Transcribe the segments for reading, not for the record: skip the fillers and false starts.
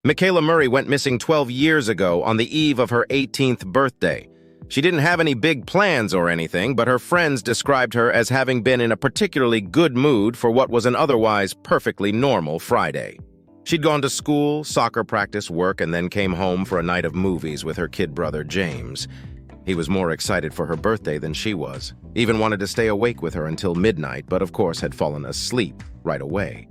Mikayla Murray went missing 12 years ago on the eve of her 18th birthday. She didn't have any big plans or anything, but her friends described her as having been in a particularly good mood for what was an otherwise perfectly normal Friday. She'd gone to school, soccer practice, work, and then came home for a night of movies with her kid brother, James. He was more excited for her birthday than she was, even wanted to stay awake with her until midnight, but of course had fallen asleep right away.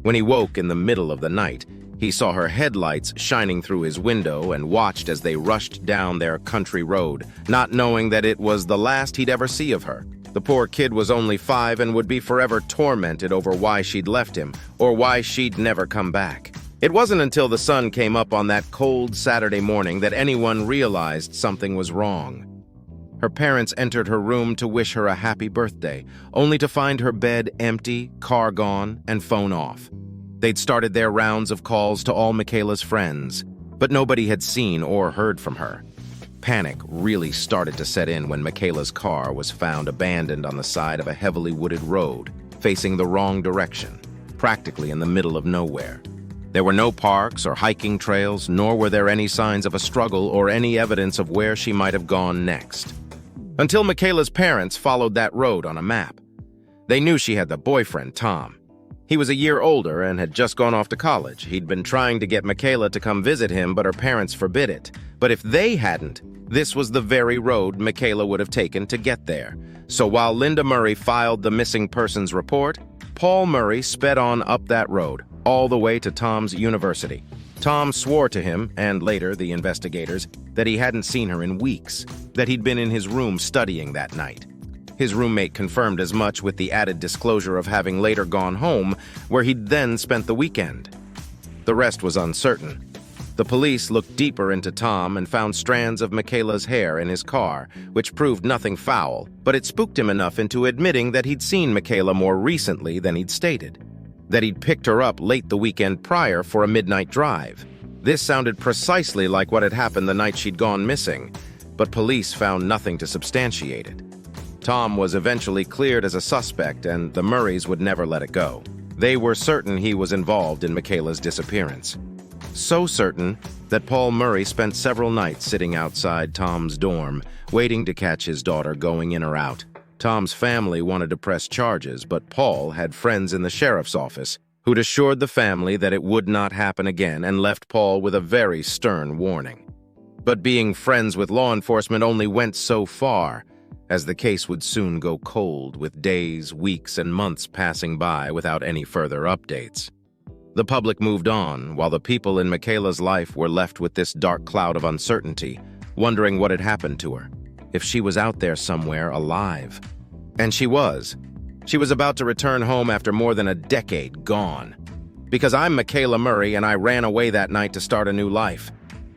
When he woke in the middle of the night, he saw her headlights shining through his window and watched as they rushed down their country road, not knowing that it was the last he'd ever see of her. The poor kid was only 5 and would be forever tormented over why she'd left him, or why she'd never come back. It wasn't until the sun came up on that cold Saturday morning that anyone realized something was wrong. Her parents entered her room to wish her a happy birthday, only to find her bed empty, car gone, and phone off. They'd started their rounds of calls to all Mikayla's friends, but nobody had seen or heard from her. Panic really started to set in when Mikayla's car was found abandoned on the side of a heavily wooded road, facing the wrong direction, practically in the middle of nowhere. There were no parks or hiking trails, nor were there any signs of a struggle or any evidence of where she might have gone next. Until Mikayla's parents followed that road on a map. They knew she had the boyfriend, Tom. He was a year older and had just gone off to college. He'd been trying to get Mikayla to come visit him, but her parents forbid it. But if they hadn't, this was the very road Mikayla would have taken to get there. So while Linda Murray filed the missing persons report, Paul Murray sped on up that road, all the way to Tom's university. Tom swore to him, and later the investigators, that he hadn't seen her in weeks, that he'd been in his room studying that night. His roommate confirmed as much with the added disclosure of having later gone home, where he'd then spent the weekend. The rest was uncertain. The police looked deeper into Tom and found strands of Mikayla's hair in his car, which proved nothing foul, but it spooked him enough into admitting that he'd seen Mikayla more recently than he'd stated, that he'd picked her up late the weekend prior for a midnight drive. This sounded precisely like what had happened the night she'd gone missing, but police found nothing to substantiate it. Tom was eventually cleared as a suspect, and the Murrays would never let it go. They were certain he was involved in Mikayla's disappearance. So certain that Paul Murray spent several nights sitting outside Tom's dorm, waiting to catch his daughter going in or out. Tom's family wanted to press charges, but Paul had friends in the sheriff's office who'd assured the family that it would not happen again and left Paul with a very stern warning. But being friends with law enforcement only went so far, as the case would soon go cold, with days, weeks, and months passing by without any further updates. The public moved on, while the people in Mikayla's life were left with this dark cloud of uncertainty, wondering what had happened to her, if she was out there somewhere alive. And she was. She was about to return home after more than a decade gone. Because I'm Mikayla Murray, and I ran away that night to start a new life.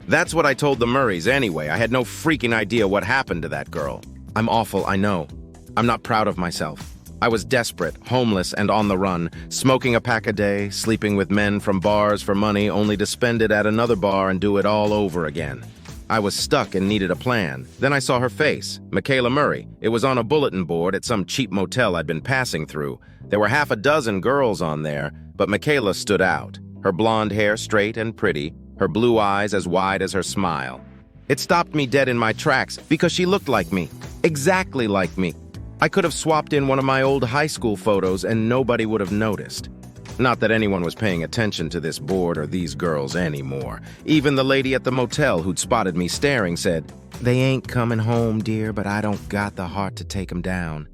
That's what I told the Murrays anyway. I had no freaking idea what happened to that girl. I'm awful, I know. I'm not proud of myself. I was desperate, homeless, and on the run, smoking a pack a day, sleeping with men from bars for money only to spend it at another bar and do it all over again. I was stuck and needed a plan. Then I saw her face, Mikayla Murray. It was on a bulletin board at some cheap motel I'd been passing through. There were half a dozen girls on there, but Mikayla stood out. Her blonde hair straight and pretty, her blue eyes as wide as her smile. It stopped me dead in my tracks because she looked like me. Exactly like me. I could have swapped in one of my old high school photos and nobody would have noticed. Not that anyone was paying attention to this board or these girls anymore. Even the lady at the motel who'd spotted me staring said, "They ain't coming home, dear, but I don't got the heart to take 'em down."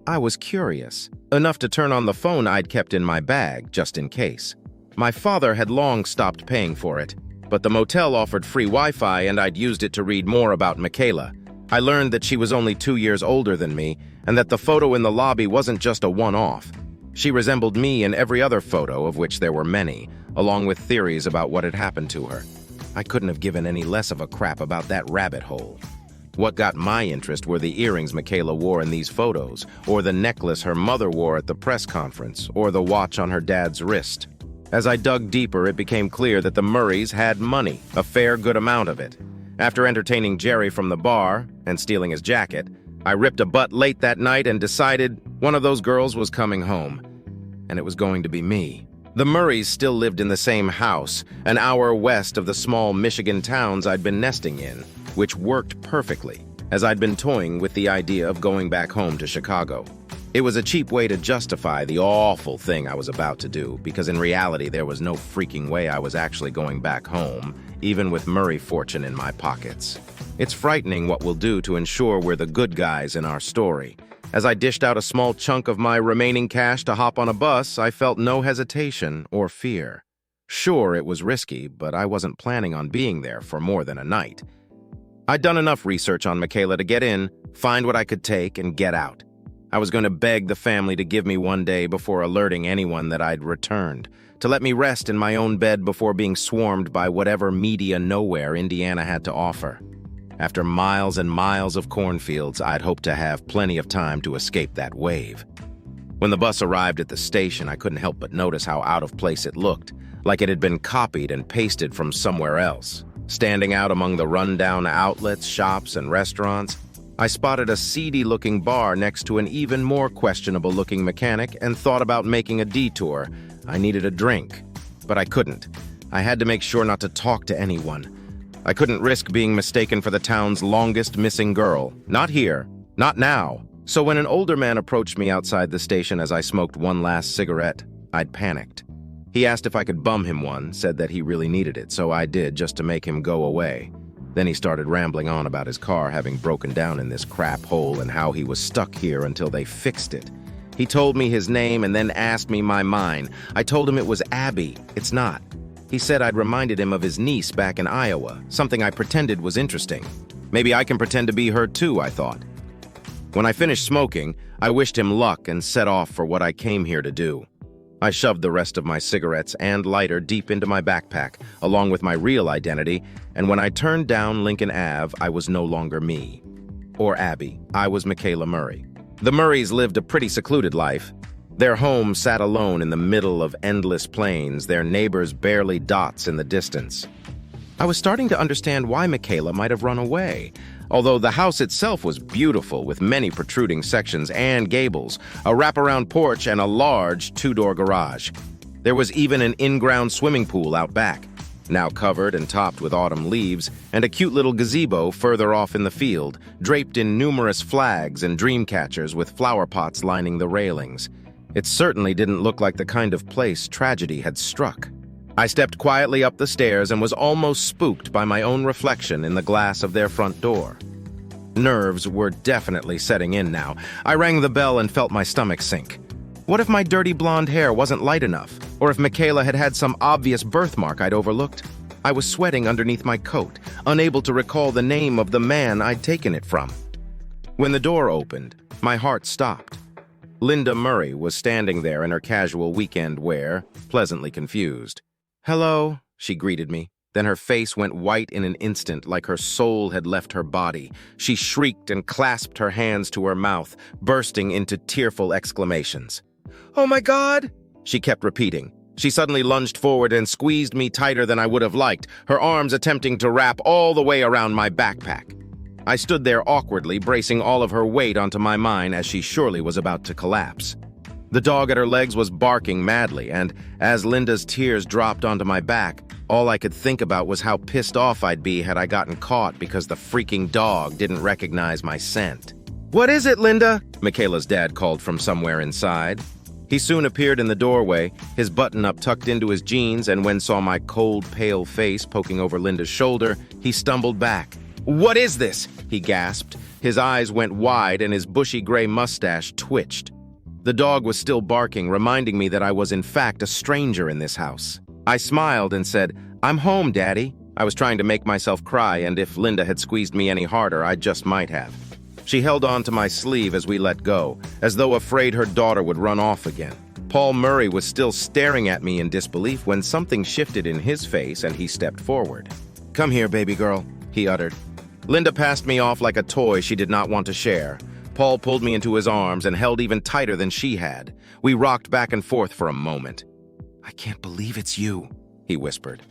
I was curious, enough to turn on the phone I'd kept in my bag, just in case. My father had long stopped paying for it, but the motel offered free Wi-Fi and I'd used it to read more about Mikayla. I learned that she was only 2 years older than me and that the photo in the lobby wasn't just a one-off. She resembled me in every other photo, of which there were many, along with theories about what had happened to her. I couldn't have given any less of a crap about that rabbit hole. What got my interest were the earrings Mikayla wore in these photos, or the necklace her mother wore at the press conference, or the watch on her dad's wrist. As I dug deeper, it became clear that the Murrays had money, a fair good amount of it. After entertaining Jerry from the bar and stealing his jacket, I ripped a butt late that night and decided one of those girls was coming home. And it was going to be me. The Murrays still lived in the same house, an hour west of the small Michigan towns I'd been nesting in, which worked perfectly, as I'd been toying with the idea of going back home to Chicago. It was a cheap way to justify the awful thing I was about to do, because in reality there was no freaking way I was actually going back home, even with Murray fortune in my pockets. It's frightening what we'll do to ensure we're the good guys in our story. As I dished out a small chunk of my remaining cash to hop on a bus, I felt no hesitation or fear. Sure, it was risky, but I wasn't planning on being there for more than a night. I'd done enough research on Mikayla to get in, find what I could take, and get out. I was going to beg the family to give me one day before alerting anyone that I'd returned, to let me rest in my own bed before being swarmed by whatever media nowhere Indiana had to offer. After miles and miles of cornfields, I'd hoped to have plenty of time to escape that wave. When the bus arrived at the station, I couldn't help but notice how out of place it looked, like it had been copied and pasted from somewhere else. Standing out among the rundown outlets, shops, and restaurants, I spotted a seedy-looking bar next to an even more questionable-looking mechanic and thought about making a detour. I needed a drink, but I couldn't. I had to make sure not to talk to anyone. I couldn't risk being mistaken for the town's longest missing girl. Not here. Not now. So when an older man approached me outside the station as I smoked one last cigarette, I'd panicked. He asked if I could bum him one, said that he really needed it, so I did just to make him go away. Then he started rambling on about his car having broken down in this crap hole and how he was stuck here until they fixed it. He told me his name and then asked me my mine. I told him it was Abby. It's not. He said I'd reminded him of his niece back in Iowa, something I pretended was interesting. Maybe I can pretend to be her too, I thought. When I finished smoking, I wished him luck and set off for what I came here to do. I shoved the rest of my cigarettes and lighter deep into my backpack, along with my real identity, and when I turned down Lincoln Ave, I was no longer me. Or Abby. I was Mikayla Murray. The Murrays lived a pretty secluded life. Their home sat alone in the middle of endless plains, their neighbors barely dots in the distance. I was starting to understand why Mikayla might have run away, although the house itself was beautiful with many protruding sections and gables, a wraparound porch, and a large two-door garage. There was even an in-ground swimming pool out back, now covered and topped with autumn leaves, and a cute little gazebo further off in the field, draped in numerous flags and dream catchers with flower pots lining the railings. It certainly didn't look like the kind of place tragedy had struck. I stepped quietly up the stairs and was almost spooked by my own reflection in the glass of their front door. Nerves were definitely setting in now. I rang the bell and felt my stomach sink. What if my dirty blonde hair wasn't light enough? Or if Mikayla had had some obvious birthmark I'd overlooked? I was sweating underneath my coat, unable to recall the name of the man I'd taken it from. When the door opened, my heart stopped. Linda Murray was standing there in her casual weekend wear, pleasantly confused. "Hello," she greeted me. Then her face went white in an instant, like her soul had left her body. She shrieked and clasped her hands to her mouth, bursting into tearful exclamations. "Oh my God!" she kept repeating. She suddenly lunged forward and squeezed me tighter than I would have liked, her arms attempting to wrap all the way around my backpack. I stood there awkwardly, bracing all of her weight onto my mine as she surely was about to collapse. The dog at her legs was barking madly, and as Linda's tears dropped onto my back, all I could think about was how pissed off I'd be had I gotten caught because the freaking dog didn't recognize my scent. "What is it, Linda?" Mikayla's dad called from somewhere inside. He soon appeared in the doorway, his button-up tucked into his jeans, and when saw my cold, pale face poking over Linda's shoulder, he stumbled back. "What is this?" he gasped. His eyes went wide and his bushy gray mustache twitched. The dog was still barking, reminding me that I was in fact a stranger in this house. I smiled and said, "I'm home, Daddy." I was trying to make myself cry, and if Linda had squeezed me any harder, I just might have. She held on to my sleeve as we let go, as though afraid her daughter would run off again. Paul Murray was still staring at me in disbelief when something shifted in his face and he stepped forward. "Come here, baby girl," he uttered. Linda passed me off like a toy she did not want to share. Paul pulled me into his arms and held even tighter than she had. We rocked back and forth for a moment. "I can't believe it's you," he whispered.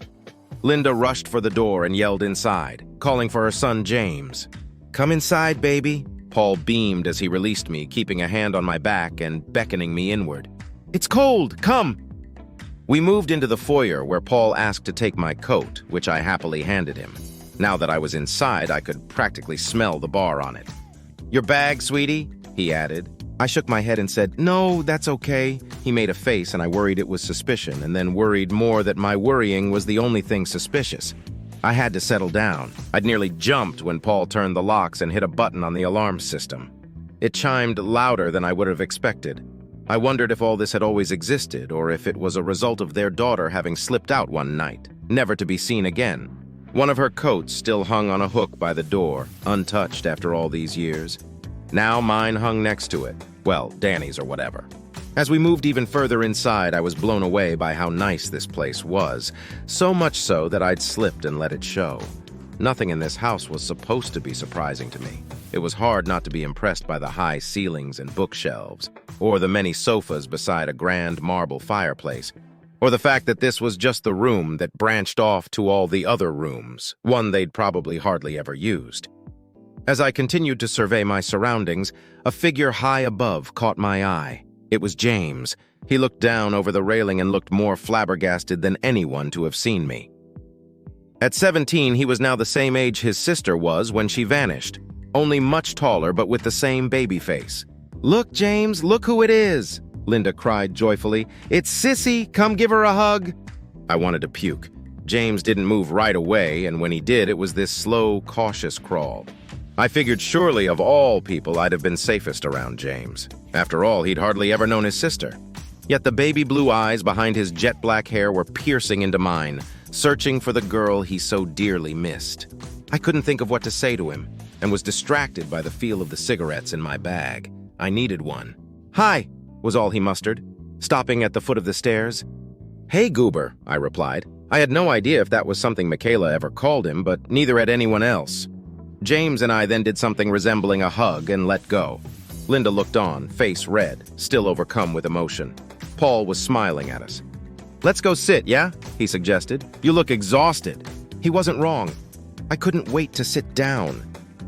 Linda rushed for the door and yelled inside, calling for her son James. "Come inside, baby." Paul beamed as he released me, keeping a hand on my back and beckoning me inward. "It's cold, come." We moved into the foyer where Paul asked to take my coat, which I happily handed him. Now that I was inside, I could practically smell the bar on it. "Your bag, sweetie?" he added. I shook my head and said, "No, that's okay." He made a face and I worried it was suspicion, and then worried more that my worrying was the only thing suspicious. I had to settle down. I'd nearly jumped when Paul turned the locks and hit a button on the alarm system. It chimed louder than I would have expected. I wondered if all this had always existed, or if it was a result of their daughter having slipped out one night, never to be seen again. One of her coats still hung on a hook by the door, untouched after all these years. Now mine hung next to it. Well, Danny's or whatever. As we moved even further inside, I was blown away by how nice this place was, so much so that I'd slipped and let it show. Nothing in this house was supposed to be surprising to me. It was hard not to be impressed by the high ceilings and bookshelves, or the many sofas beside a grand marble fireplace, or the fact that this was just the room that branched off to all the other rooms, one they'd probably hardly ever used. As I continued to survey my surroundings, a figure high above caught my eye. It was James. He looked down over the railing and looked more flabbergasted than anyone to have seen me. At 17, he was now the same age his sister was when she vanished, only much taller but with the same baby face. "Look, James, look who it is!" Linda cried joyfully. "It's Sissy! Come give her a hug!" I wanted to puke. James didn't move right away, and when he did, it was this slow, cautious crawl. I figured surely of all people I'd have been safest around James. After all, he'd hardly ever known his sister. Yet the baby blue eyes behind his jet black hair were piercing into mine, searching for the girl he so dearly missed. I couldn't think of what to say to him, and was distracted by the feel of the cigarettes in my bag. I needed one. "Hi," was all he mustered, stopping at the foot of the stairs. "Hey, Goober," I replied. I had no idea if that was something Mikayla ever called him, but neither had anyone else. James and I then did something resembling a hug and let go. Linda looked on, face red, still overcome with emotion. Paul was smiling at us. "Let's go sit, yeah?" he suggested. "You look exhausted." He wasn't wrong. I couldn't wait to sit down.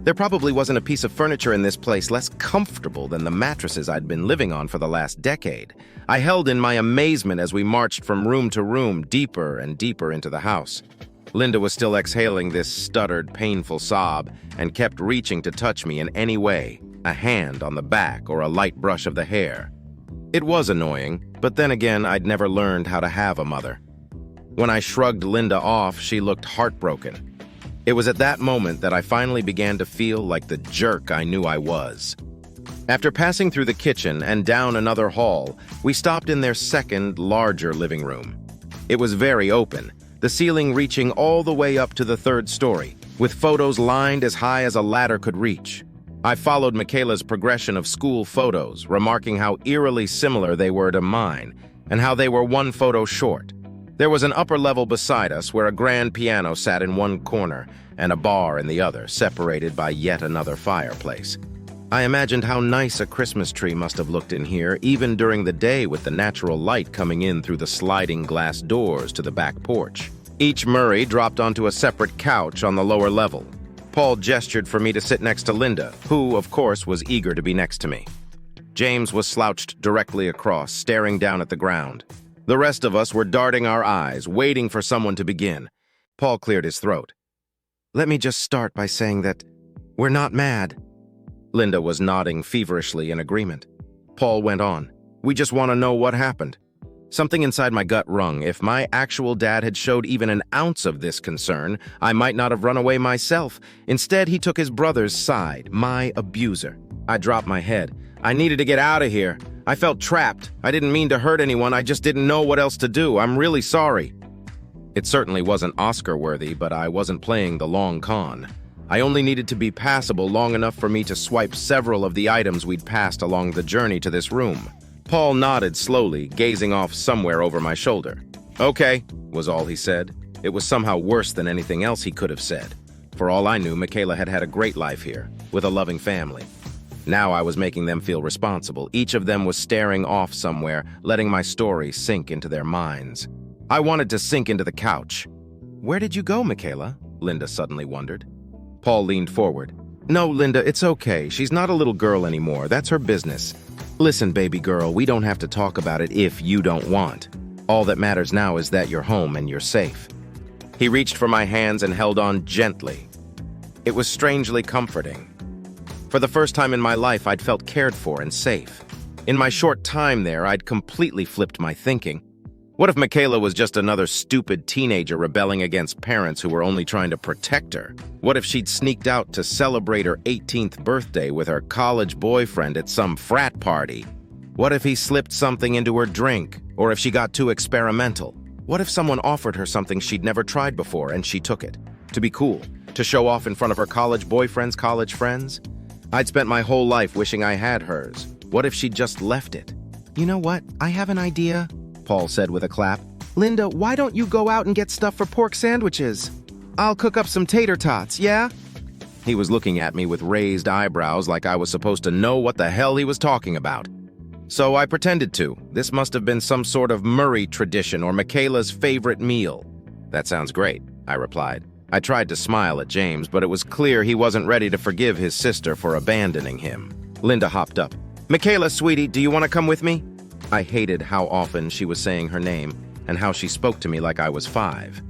There probably wasn't a piece of furniture in this place less comfortable than the mattresses I'd been living on for the last decade. I held in my amazement as we marched from room to room, deeper and deeper into the house. Linda was still exhaling this stuttered, painful sob and kept reaching to touch me in any way, a hand on the back or a light brush of the hair. It was annoying, but then again, I'd never learned how to have a mother. When I shrugged Linda off, she looked heartbroken. It was at that moment that I finally began to feel like the jerk I knew I was. After passing through the kitchen and down another hall, we stopped in their second, larger living room. It was very open, the ceiling reaching all the way up to the third story, with photos lined as high as a ladder could reach. I followed Mikayla's progression of school photos, remarking how eerily similar they were to mine, and how they were one photo short. There was an upper level beside us where a grand piano sat in one corner and a bar in the other, separated by yet another fireplace. I imagined how nice a Christmas tree must have looked in here, even during the day with the natural light coming in through the sliding glass doors to the back porch. Each Murray dropped onto a separate couch on the lower level. Paul gestured for me to sit next to Linda, who, of course, was eager to be next to me. James was slouched directly across, staring down at the ground. The rest of us were darting our eyes, waiting for someone to begin. Paul cleared his throat. "Let me just start by saying that we're not mad." Linda was nodding feverishly in agreement. Paul went on. "We just want to know what happened." Something inside my gut rung. If my actual dad had showed even an ounce of this concern, I might not have run away myself. Instead, he took his brother's side, my abuser. I dropped my head. I needed to get out of here. I felt trapped. I didn't mean to hurt anyone. I just didn't know what else to do. I'm really sorry. It certainly wasn't Oscar-worthy, but I wasn't playing the long con. I only needed to be passable long enough for me to swipe several of the items we'd passed along the journey to this room. Paul nodded slowly, gazing off somewhere over my shoulder. "Okay," was all he said. It was somehow worse than anything else he could have said. For all I knew, Mikayla had had a great life here, with a loving family. Now I was making them feel responsible. Each of them was staring off somewhere, letting my story sink into their minds. I wanted to sink into the couch. "Where did you go, Mikayla?" Linda suddenly wondered. Paul leaned forward. "No, Linda, it's okay. She's not a little girl anymore. That's her business. Listen, baby girl, we don't have to talk about it if you don't want." All that matters now is that you're home and you're safe." He reached for my hands and held on gently. It was strangely comforting. For the first time in my life, I'd felt cared for and safe. In my short time there, I'd completely flipped my thinking. What if Mikayla was just another stupid teenager rebelling against parents who were only trying to protect her? What if she'd sneaked out to celebrate her 18th birthday with her college boyfriend at some frat party? What if he slipped something into her drink? Or if she got too experimental? What if someone offered her something she'd never tried before and she took it? To be cool? To show off in front of her college boyfriend's college friends? I'd spent my whole life wishing I had hers. What if she'd just left it? "You know what? I have an idea," Paul said with a clap. "Linda, why don't you go out and get stuff for pork sandwiches? I'll cook up some tater tots, yeah?" He was looking at me with raised eyebrows like I was supposed to know what the hell he was talking about. So I pretended to. This must have been some sort of Murray tradition or Mikayla's favorite meal. "That sounds great," I replied. I tried to smile at James, but it was clear he wasn't ready to forgive his sister for abandoning him. Linda hopped up. "Mikayla, sweetie, do you want to come with me?" I hated how often she was saying her name and how she spoke to me like I was 5.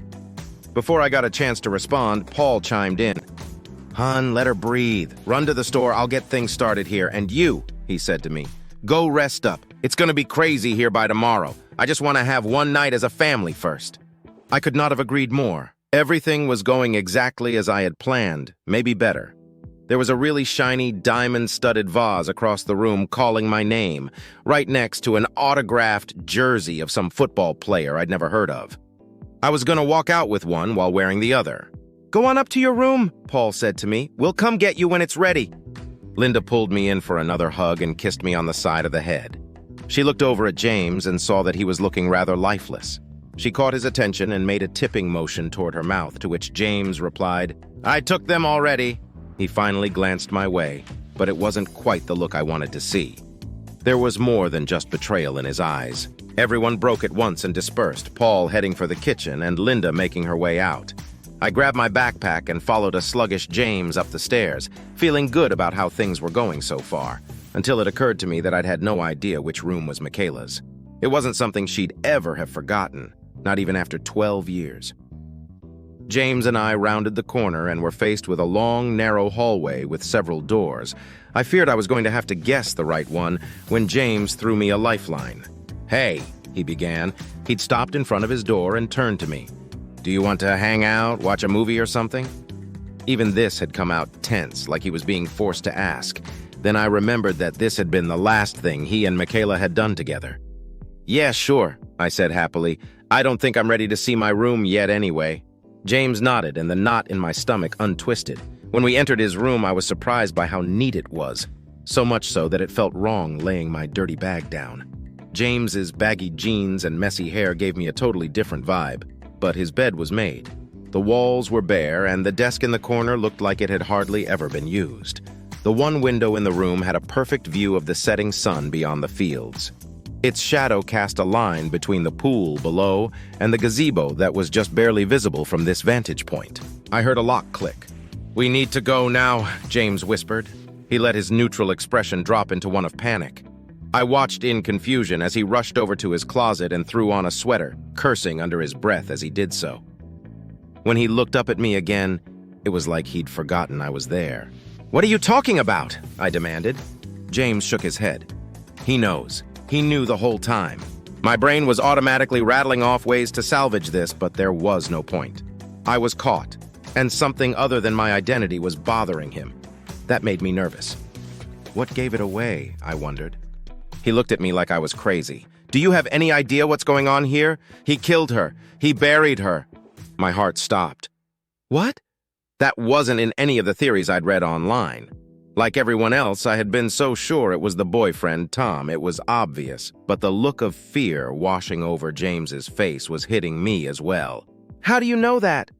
Before I got a chance to respond, Paul chimed in. "Hun, let her breathe. Run to the store, I'll get things started here. And you," he said to me, "go rest up. It's gonna be crazy here by tomorrow. I just want to have one night as a family first." I could not have agreed more. Everything was going exactly as I had planned, maybe better. There was a really shiny, diamond-studded vase across the room calling my name, right next to an autographed jersey of some football player I'd never heard of. I was going to walk out with one while wearing the other. "Go on up to your room," Paul said to me. "We'll come get you when it's ready." Linda pulled me in for another hug and kissed me on the side of the head. She looked over at James and saw that he was looking rather lifeless. She caught his attention and made a tipping motion toward her mouth, to which James replied, "I took them already." He finally glanced my way, but it wasn't quite the look I wanted to see. There was more than just betrayal in his eyes. Everyone broke at once and dispersed, Paul heading for the kitchen and Linda making her way out. I grabbed my backpack and followed a sluggish James up the stairs, feeling good about how things were going so far, until it occurred to me that I'd had no idea which room was Mikayla's. It wasn't something she'd ever have forgotten, not even after 12 years. James and I rounded the corner and were faced with a long, narrow hallway with several doors. I feared I was going to have to guess the right one when James threw me a lifeline. "Hey," he began. He'd stopped in front of his door and turned to me. "Do you want to hang out, watch a movie or something?" Even this had come out tense, like he was being forced to ask. Then I remembered that this had been the last thing he and Mikayla had done together. "Yeah, sure," I said happily. "I don't think I'm ready to see my room yet anyway." James nodded, and the knot in my stomach untwisted. When we entered his room, I was surprised by how neat it was, so much so that it felt wrong laying my dirty bag down. James's baggy jeans and messy hair gave me a totally different vibe, but his bed was made. The walls were bare, and the desk in the corner looked like it had hardly ever been used. The one window in the room had a perfect view of the setting sun beyond the fields. Its shadow cast a line between the pool below and the gazebo that was just barely visible from this vantage point. I heard a lock click. "We need to go now," James whispered. He let his neutral expression drop into one of panic. I watched in confusion as he rushed over to his closet and threw on a sweater, cursing under his breath as he did so. When he looked up at me again, it was like he'd forgotten I was there. "What are you talking about?" I demanded. James shook his head. "He knows. He knew the whole time." My brain was automatically rattling off ways to salvage this, but there was no point. I was caught, and something other than my identity was bothering him. That made me nervous. What gave it away, I wondered. He looked at me like I was crazy. "Do you have any idea what's going on here? He killed her. He buried her." My heart stopped. What? That wasn't in any of the theories I'd read online. Like everyone else, I had been so sure it was the boyfriend, Tom. It was obvious, but the look of fear washing over James's face was hitting me as well. "How do you know that?"